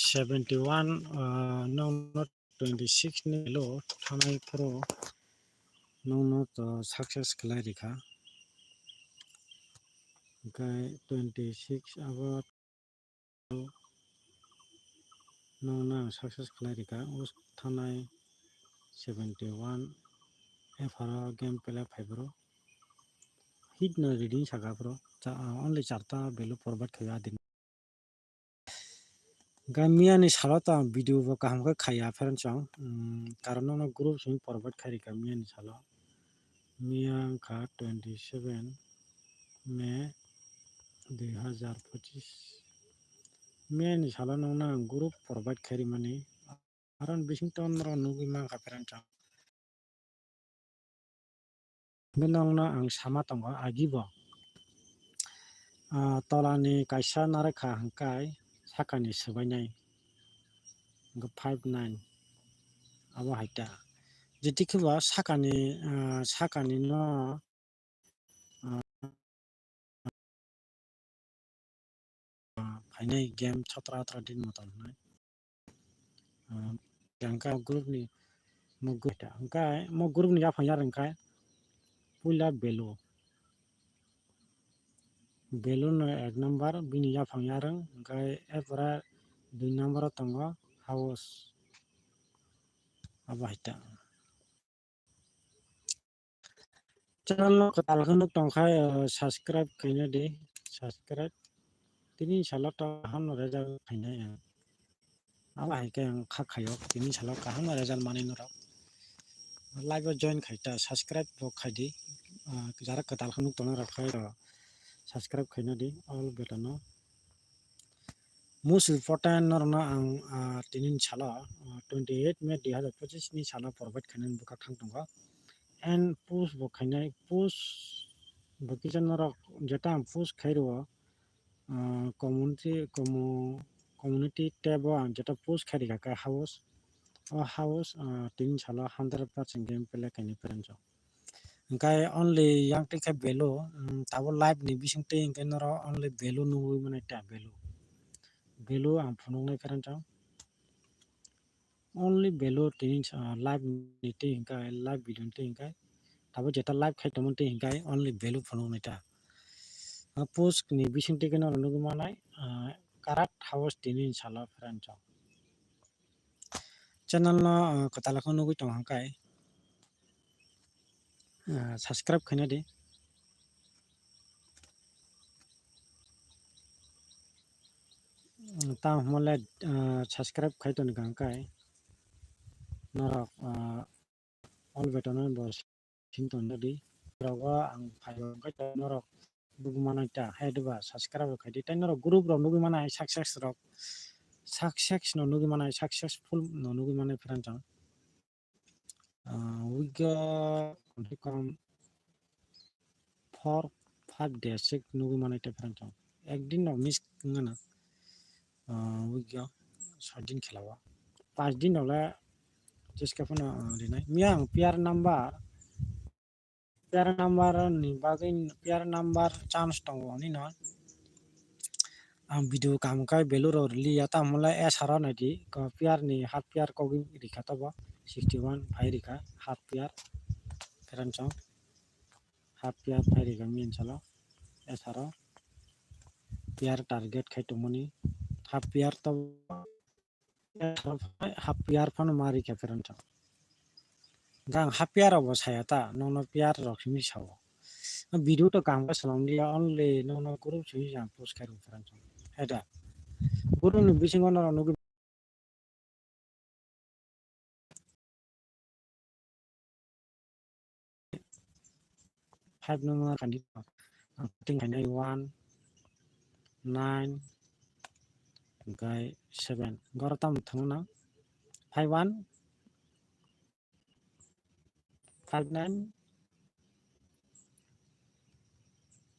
71 no 26 ni lo thanai pro no to success khlai rikha kai 26 about no na success khlai rikha us thanai 71 efara game pela fibro hit na reading saga pro only charta belu forward khaya din gamia ni salata video bo kaham ka khaya feran chang karon no group sing forward khari gamia ni sala mia ka 27 may 2025 mia ni sala no na group forward khari mani aron Washington ro nugi ma ka feran chang benong na ang sama tongo agibo tolani kaisa nare kha hangkai sakani subainai 59 abo haita jeti khiba sakani no final game 17 दिन मतन जंका group नि मुगुटा अंकाय मो group नि जाफां यार अंकाय पुला value न एक number बिनि जाफां यार अंकाय एपरा 2 नंबर तंगो हाउस अबाइता channel no katal khanu tongkhai subscribe kaina de subscribe tini sala ta han reja kaina ya aba haike ang khakhayo tini sala ka han reja mani no live join khaita subscribe bo khaidi jara katal khanu tong rakhai subscribe kaina de all betano most important na ang tinin sala 28 May 2025 ni sala provide khanan buka thang tonga and post bo khainai post Bukishan rok jeta post khairo community tab jeta post khairi ka house tin sala 100% game play kaini peranjo kai only yang take belo tabo live ni bising te ingke noro only belo nu mane ta belo ang phunong nai peranjo only belo tin live ni te ingkai live video te ingkai tabo jeta live khai tomon te ingkai only belo phunong nai ta post ni bising te kena nugu manai karat house tinin sala peranjo channel no katala ko nugu tong hangkai subscribe khaina de ta mole subscribe khai ton hangkai norok all betono bos sinton di rawa ang phayo kai norok nugu manai ta hedba subscribe khai de tai norok group ro nugu manai success no nugu manai successful no nugu manai peranjo we got come 4-5 days nugu manai te peranjo ekdin no miss ngana we got 6 din khelawa 5 din ola jiska phone dinai miang piar number ni bagin piar number chance tongo ni no ang video kam kai beluro li ata mula sara na di ko piar ni half piar ko rikha to 61 phai rikha half piar peran chong half piar phai rikha min chalo sara piar target khai to moni half piar to half piar phone mari kha peran chong gang half piar obo sayata no piar rokhmi sawo video to kam ka salam dia only no group sui jang post kai peran chong heda guru ni bising ono nugu 5 number kanit ting kanai 1 9 gai 7 gorotam thangna 51 59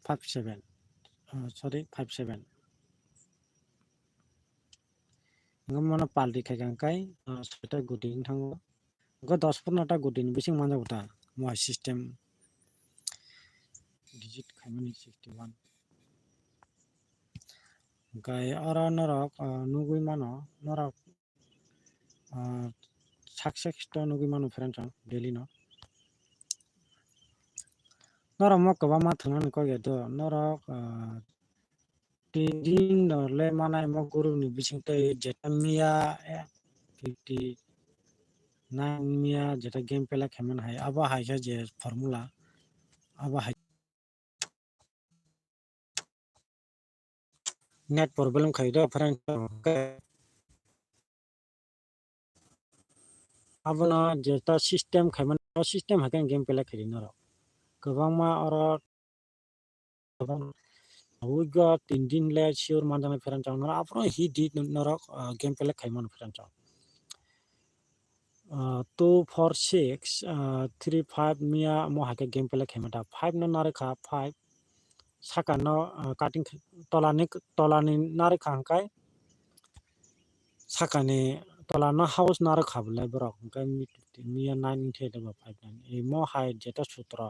57 sorry 57 ngamona paldi khagang kai seta guding thango go 10 15 ta gudin bising manja uta mo system digit khaimani 61 Oke, ora norok nugui mano norok success to nugui mano friend daily no. Norok mo kaba ma thangna ko gedo norok tidin le mana mo guru ni bising te jeta mia 59 mia jeta game pela kheman hai aba hai je formula aba hai net problem khai do friend abana jeta system kheman system hakan game pela khiri norok kabangma ora Uga tindin le sure mandana friend chang nora apro he did norok game pela khaiman friend chang 2 4 6 3 5 mia mo hake game pela khaimata 5 no nare kha 5 saka no cutting tolani nare khangkai saka ni tolano house nare khabla borok kai mia 9 the ba 5 9 e mo hai jeta sutra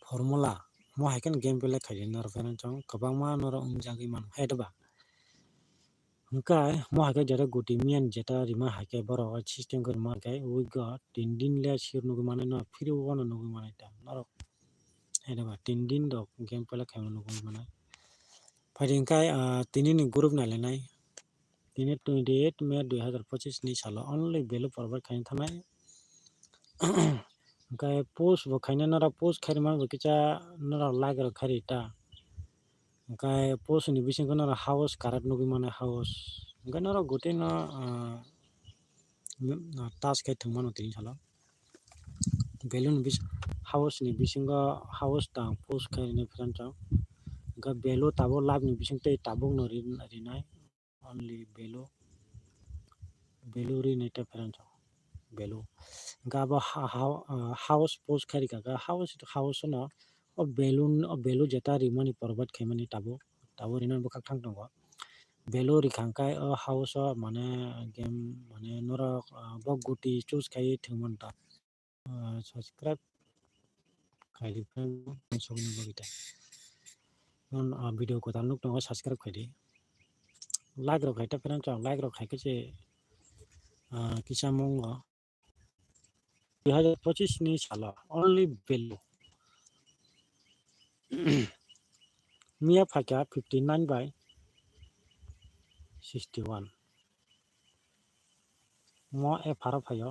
formula mo haken game pela khairin nor friend chang kabangma nor ungjagi man haidba Hingkai mo hake jeta guti mian jeta rima hake boro system kor mar kai we got tindin le sir nugu mane no free wono nugu mane ta norok heda ba tindin dok game pela khai nugu mane phading kai tinini group na lenai tini 28 May 2025 ni salo only belu forward khai thanai hingkai post bo khaina nora post khai man bo kicha nora like ro khari ta hingkai post ni bising ko nora house karat nugu mane house hingkai nora guti no task kai thangmano tini salo balloon bis house ni bisingo house tang post kai ni friend chang ga belo tabo live ni bising tei tabung no rinai only belo ri ni te friend chang belo ga ba house post kai ga house no o belo jeta rimani porbat khaimani tabo rinan bo kak thang tongo belo ri khangkai o house o mane game mane norok bo guti choose kai thangman ta subscribe khaili friend sogni bagita non video ko tan nuk tongo subscribe khaidi like ro khaita friend chang like ro khaike che kisa mongo 2025 ni sala only value mia phaka 59 by 61 mo e phara phayo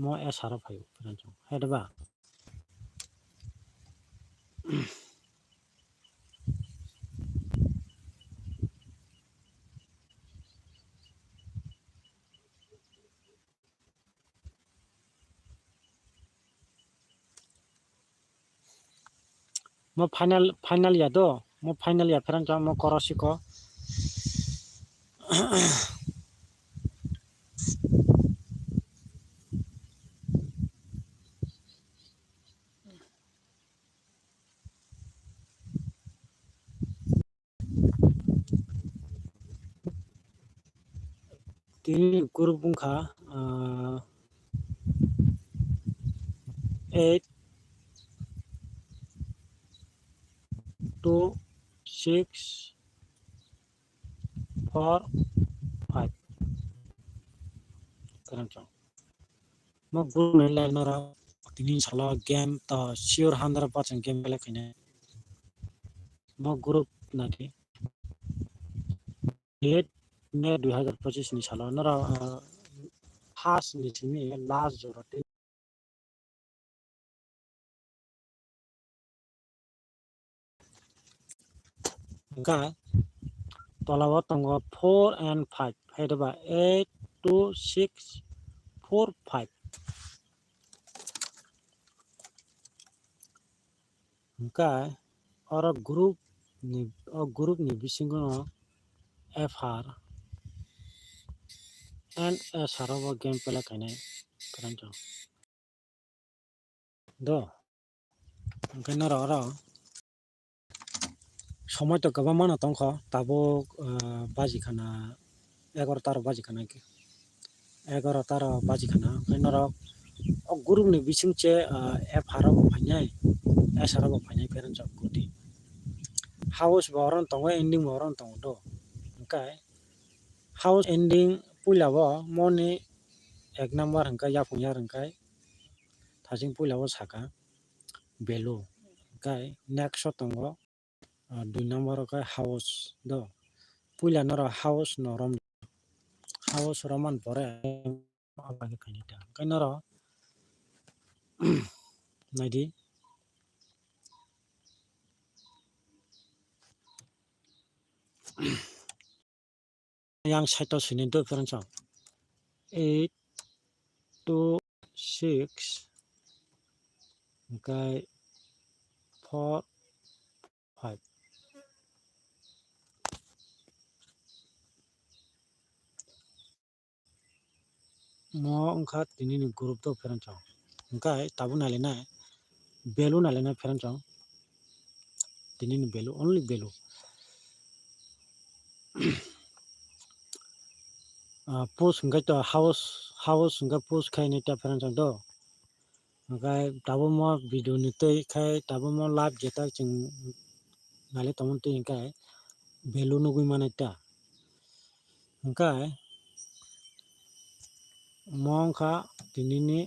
mo e sara phayo friend chang hedba mo final ya do mo final ya friend chang mo korosiko tini group bungkha 8 2 6 4 5 friend chang mo group ne la nora tini sala game ta sure 100% game pela khine mo group nati 8 May 2025 ni sala nora has ni sini last jorote ga tolawa tongo 4 and 5 hedaba 8 2 6 4 5 ga ora group ni bisingo FR and sarava game pela kane karanjo do gana ora সময় তো গোবা মানো তংখ তাবো বাজি খানা 11 বাজি খানা কি 11 বাজি খানা নর Gurung ni bising che F harabo phainai S harabo phainai peran chok kuti house boron tongo ending boron tongo do hingkai house ending puilao moni 1 number hingkai yapung yar hingkai thasing puilao saka value hingkai next tongo 2 number kai house do puila noro house norom house roman pore abagi kanita kai noro naidi yang saito sini do difference 8 2 6 hingkai 4 5 mo ongkha tini ni group do difference hingkai tabu nalena value nalena difference tini ni value only value post hingkai to house hingkai post khai ni difference do hingkai tabu mo video ni tei khai tabu mo live jeta ching nale tomon tei hingkai value nugui mane ta hingkai mo ongkha tini ni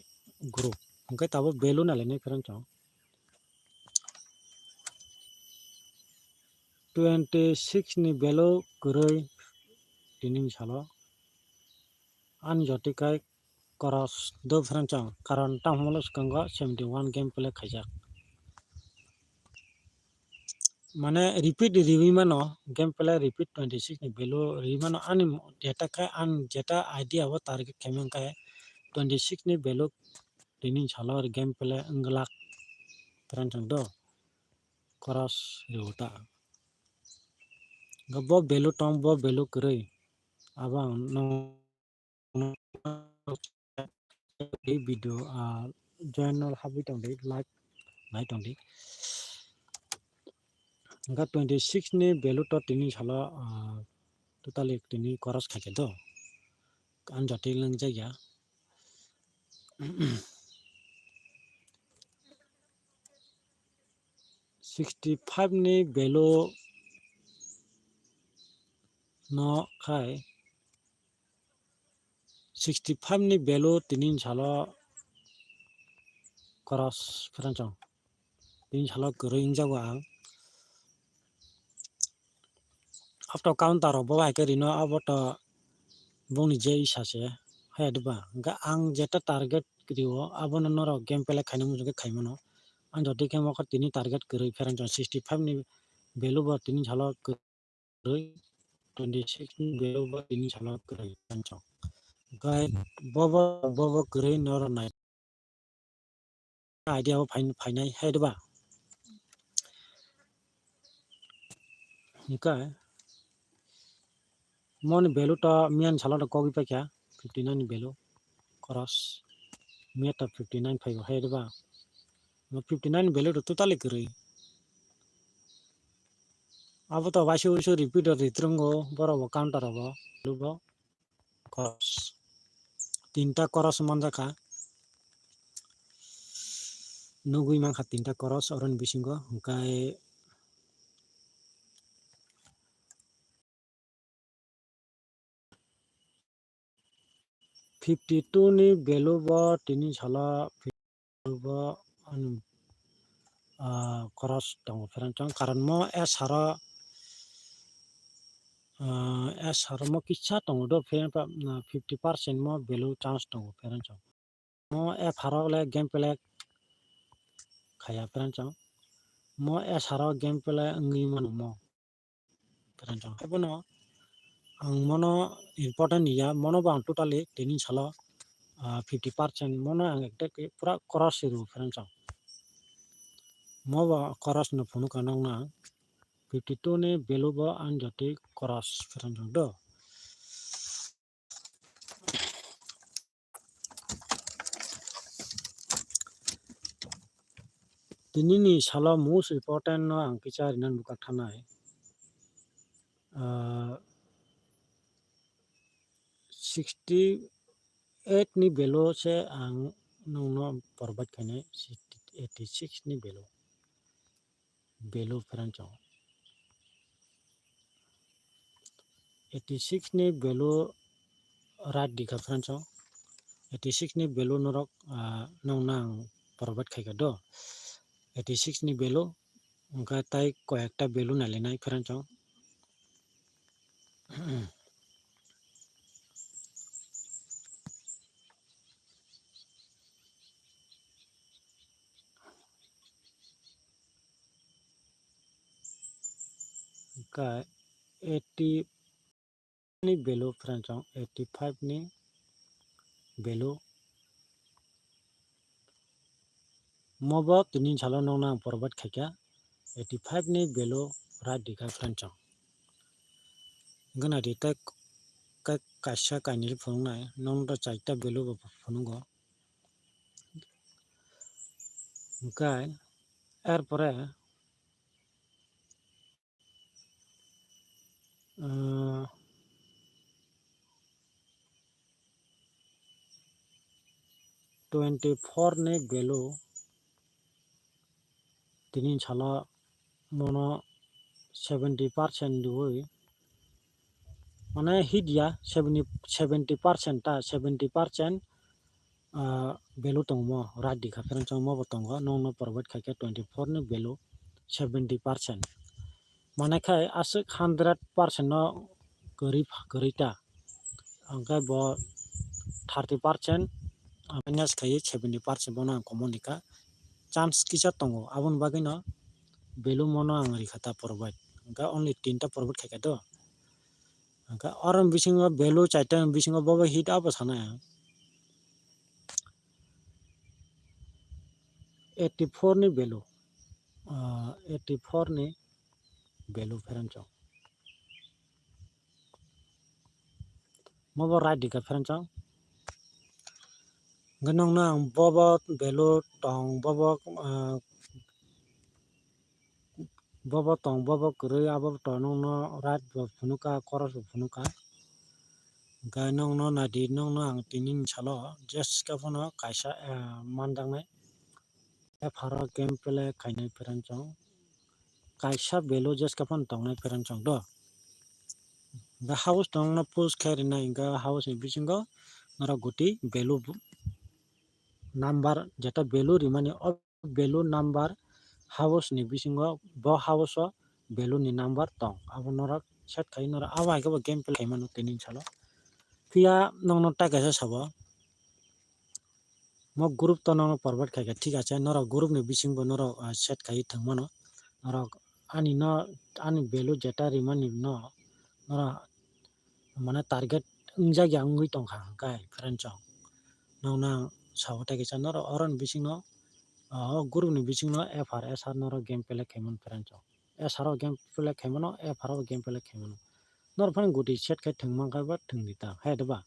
group hingkai tabu value nalena difference 26 ni value kurui tini ni salo anjotikai koros do difference karon tamolo skanga 71 game play khaijak mane repeat riwi mano game play repeat 26 ni value riwi mano ani data kai an jeta idea wa target kemeng kai 26 ni value tini salo game play englak difference do koros riwta gabo value tong bo value kurui abang no video journal habi tong dei live nai tong dei hingka 26 ni value to tini salo totally tini koros khaike do an jati lengjak ya 65 ni value no khai 65 ni value tini salo koros difference tini salo kurui ingjago ang after counter ro bawa ke rino aboto boni je isase hayadba ga ang jeta target kriwo abono noro game play khaino mujunge khaimono an joti kemo ko tini target kurui difference 65 ni value bo tini salo kurui 26 ni value bo tini salo kurui difference gai bobo kurui noro nai idea bo fainai hayadba nika mon value to mian salo to kogi pa kya 59 ni value cross miata 59 phai hayadba 59 value to totally kurui abo to wasu repeat ritrongo borobo counter abo lubo cross tinta cross manjaka nugui mangkha tinta cross oron bisingo hingkai 52 ni value bo tini sala bo cross tong ferentong karon mo s haro mo kitsa tong do feren 50% mo value chance tong ferentong mo f haro le game play khaya ferentong mo s haro game play ngi mano mo ferentong habono ang mono important ya mono bang totally tini sala 50% mono ang ekta pura cross iru ferentong mo ba cross no phonu kanong na 52 ni value bo an jati cross ferentong do tini ni sala most important no ang kichar nan buka thanai 68 ni value se ang no porbat khane 86 ni value ferentong 86 ni value right dikha friends 86 ni value norok nong nang provide khai do 86 ni value ongka tai koyekta value nalinai friends ongka 80 ni value friends 85 ni value mobo tini chalo nong nang provide khaika 85 ni value right dikha friends gana di tak kaisa kaini phungnai nong do chaita value bo phunungo ongkai erpore 24 ni value tini chalo mono 70% diwi mane hidia 70% ta 70% value tongmo right dikha friends mo bo tongo nong no provide khaike 24 ni value 70% mane khai asuk 100% no gorita angkai bo 30% minus khai 70% bono common dika chance kisa tongo abon bagui no value mono ang rikhata provide angka only 3 ta provide khaika do angka oram bisingo value chaita bisingo bobo hit abo sana 84 ni value 84 ni value friends mobo right dika friends ganong na bobo value tong bobo kuri abo tonong no right bo phunuka koros bo phunuka ganong no nadi nong no ang tinin chalo just kapono kaisa mandangnai faro game play khainai friends kaisa value just kapon tongnai friends do the house tong no post khairina inga house ni bisingo nara guti value number jeta value rimani of value number house ni bisingo bo house o value ni number tong abo nora set khai nora awa ke game play manu tinin chalo pia nong no taka sa sabo mo group to nong forward khai thik ache nora group ni bisingbo nora set khai thangmano nora ani value jeta rimani no nora mane target ungjagi angui tongkha kai friends nong nang sawata ke chanora oran bisingno group ni bisingno fr sr nora game play khaimon friends sr game play khaimono fr game play khaimono nor phane guti set khai thangman ka ba thangdita hai da ba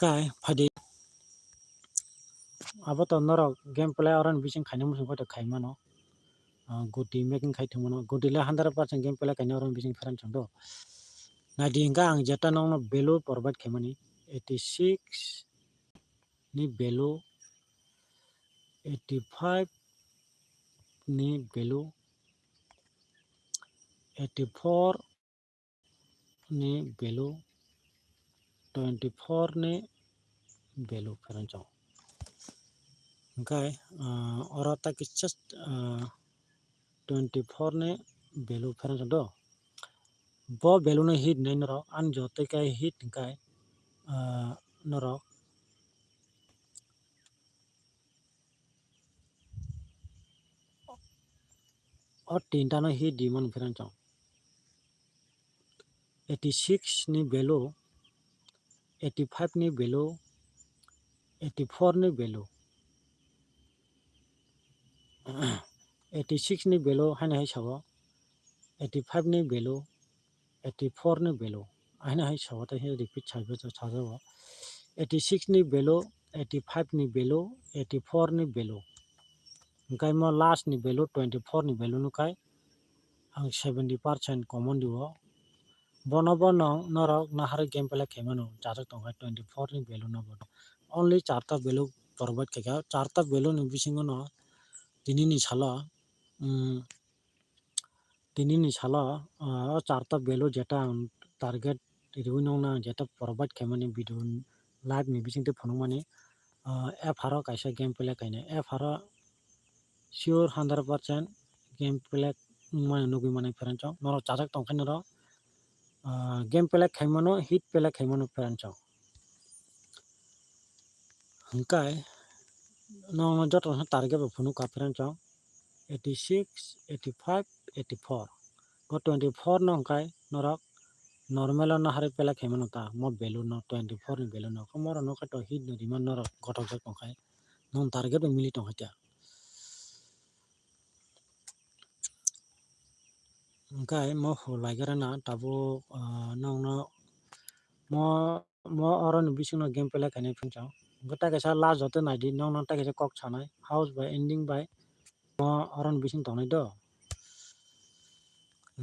kai phadi abo to nora game play oran bising khaina musung ko to khaimano guti making khai thangmano guti le 100% game play khaina oran bising friends do nadi ingka ang jeta nong no value provide khaimani 86 ni value 85 ni value 84 ni value 24 ni value friends okay orata ki just 24 ni value friends do bo value no hit nei noro an jote kai hit kai noro or tinta no hit dimon friends 86 ni value 85 ni value 84 ni value 86 ni value haina hai sabo 85 ni value 84 ni value haina hai sabo ta repeat chaibo chajabo 86 ni value 85 ni value 84 ni value kai mo last ni value 24 ni value no kai ang 70% common diwo bono norok nahar game play khaimano jajak tongkai 24 ni value no bono only charta value provide khaika charta value ni bisingo no tini ni salo tini ni sala charta belo jeta target riwinong na jeta provide kemani video live ni bisingte phonumani app haro kaisa gameplay kaine app haro sure 100% gameplay mane nugi mane feranchong noro chajak tongkhaini ro gameplay khaimano hit play khaimano feranchong hingkai no joto target bo phunu ka feranchong 86 85 84 go 24 no hingkai norok normal no hari pela khaimano ta mo belu no 24 ni belu no komoro no kato hit no riman no gotok jak tongkhai non target bo mili tongkhaita hingkai mo hulaigara na tabo nongno mo oron bisingno gameplay kaine feranchong gota kaisa last jote naidi nongno ta kaisa kok sanai house by ending by mo oron bising tongnai do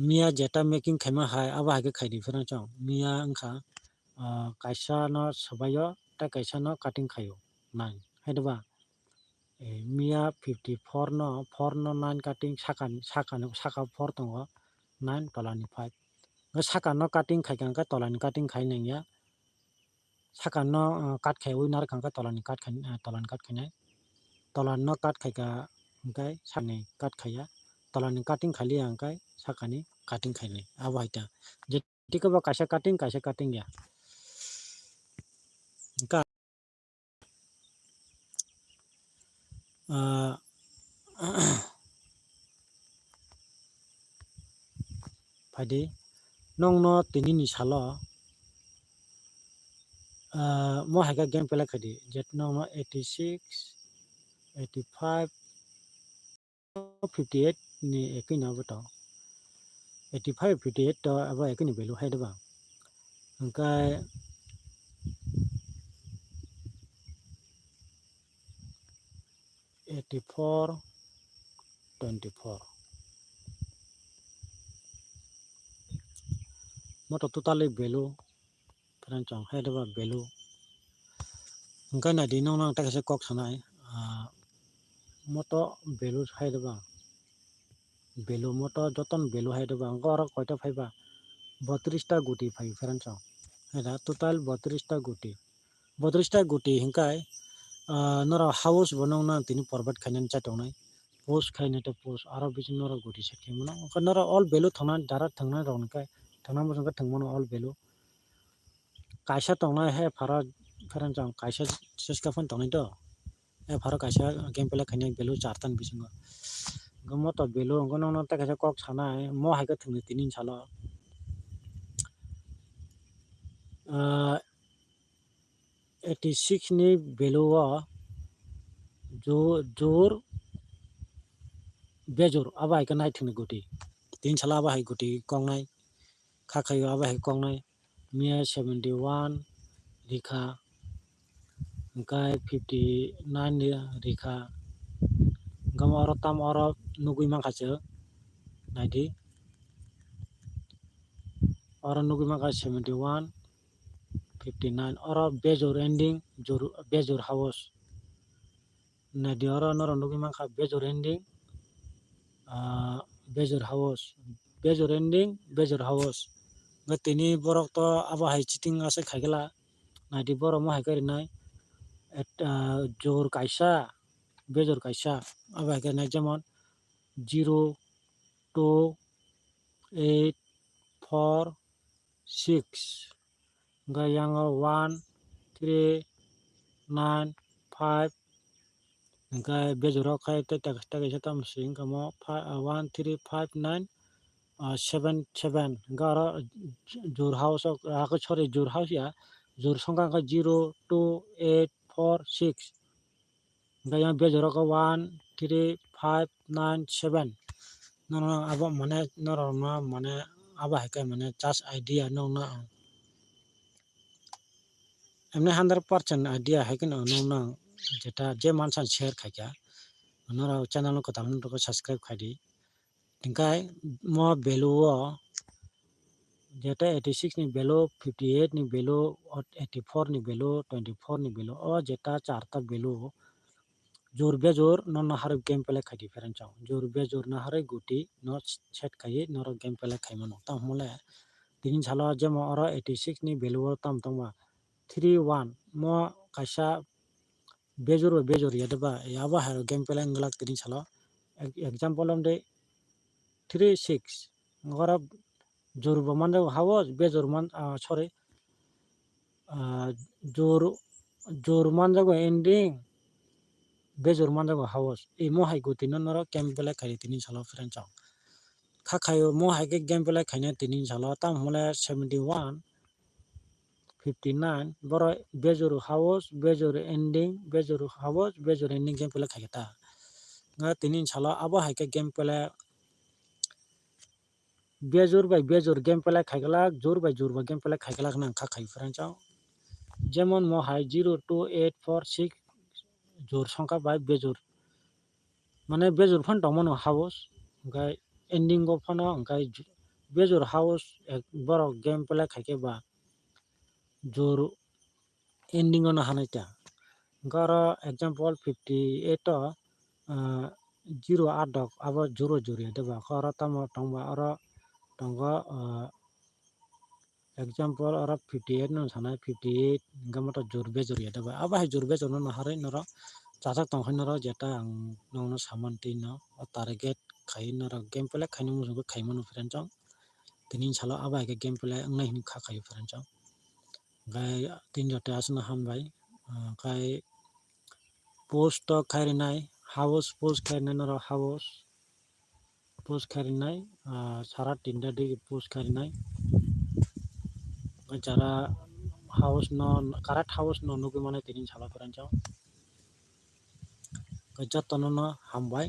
Mia jeta making khaima hai aba hage khaidi feranchong Mia wngkha kaisa no sabayo ta kaisa no cutting khaio 9 haidaba Mia 54 no 4 no 9 cutting saka 4 tongo 9 tolani 5 saka no cutting khaikangka tolani cutting khainangya saka no cut khai winar kangka tolani cut khainai tolani no cut khaika hingkai sakni cut khaiya tolani cutting khali hingkai sakani cutting khainai abo haita jetika bo kaisa cutting ya hingkai phaidi nongno tini ni salo mo haika gameplay khadi jet nongno 86 85 58 ni ekoi na boto 85 58 to abo ekoi ni value haidaba hingkai 84 24 moto totally value feranchong haidaba value hingkai na di nong ta kaisa kok sanai moto value haidaba value moto joton value haidaba angko koita phaiba 32 ta guti phai feranchong haida total 32 ta guti 32 ta guti hingkai nora house bo nongna tini provide khainani chatongnai post khainai to post aro bising nora guti set khaimano nora all value thongna dara thongna roknikai thongna bosongkha thongmano all value kaisa tongnai he phara feranchong kaisa cheska phone tongnai to he phara kaisa gameplay khainai value 4 tan bisingo gomo to value ongo nongno ta kaisa kok sanai mo haika thungni tini salo 86 ni value o jor bejor aba haika naithungni guti tin sala aba hai guti kongnai khakhaio aba hai kongnai Mia 71 rikha hingkai 59 ni rikha gamo oro tam oro nugui mangkhachu naidi oro nugui mangkha 71 59 oro bejor ending bejor house naidi oro noro nugui mangkha bejor ending bejor ending bejor house tini borok to abo hai cheating ase khaigala naidi borok mo hai karinai jor kaisa bejor kaisa abo hai karinai jemon 0 2 8 4 6 hingkai yang 1 3 9 5 hingkai bejoro khai ta kaisa tamsi hingka mo 1 3 5 9 7 7 hingka oro jor house sorry jor house ya jor songkha hingka 0 2 8 4 6 hingkai yang bejoro ko 1 3 5 9 7 nono abo mane norokno mane abo hai mane just idea nongna emne 100% idea hai kino nongna jeta je mansa share khaikya noro channel ko tamno ko subscribe khaidi hingkai mo value o jeta 86 ni value 58 ni value 84 ni value 24 ni value o jeta charta value jor bejor no naharoi game play khaidi ferenchang jor bejor naharoi guti no set khai noro game play khaimano tamhole tini salo jemo oro 86 ni value tamtongma 3-1 mo kaisa bejor bejor yadaba yaba haro game play nglak tini salo example om de 3-6 ngora jor bo mande hawos bejor man sorry jor jor manjago ending bejor manjago hawos e mo hai guti no noro game play khai tini salo ferenchang khakhayo mo hai ke game play khaina tini salo tamhole 71 59 boro bejor hawos bejor ending bejor hawos bejor ending game play khaita nga tini salo abo hai ke game play bejor by bejor game play khaigalak jor by jor game play khaigalak nang khakai ferenchang jemon mo hai 02846 jor সংখ্যা by bejor mane bejor phan tongmano hawos gai ending go phano gai bejor hawos boro game play khaike ba jor ending ono hanaita garo example 58 to 0 adok abo joro jori deba khara tamo tongba oro tongo example oro 58 no sanai 58 gamoto jor bejor deba aba hai jor bejor no harai noro chajak tongkhai noro jeta ang nongno samanti no target khai noro game play khainu musugo khaimano ferenchang tini salo aba hai game play ngnai hin kha khai ferenchang gai tin jote asna hambai kai post to khairinai house post khairinai noro house post khairinai sara tinda de post khairinai jara house no karat house no nugu mane tini salo ferenchang jotono no hambai।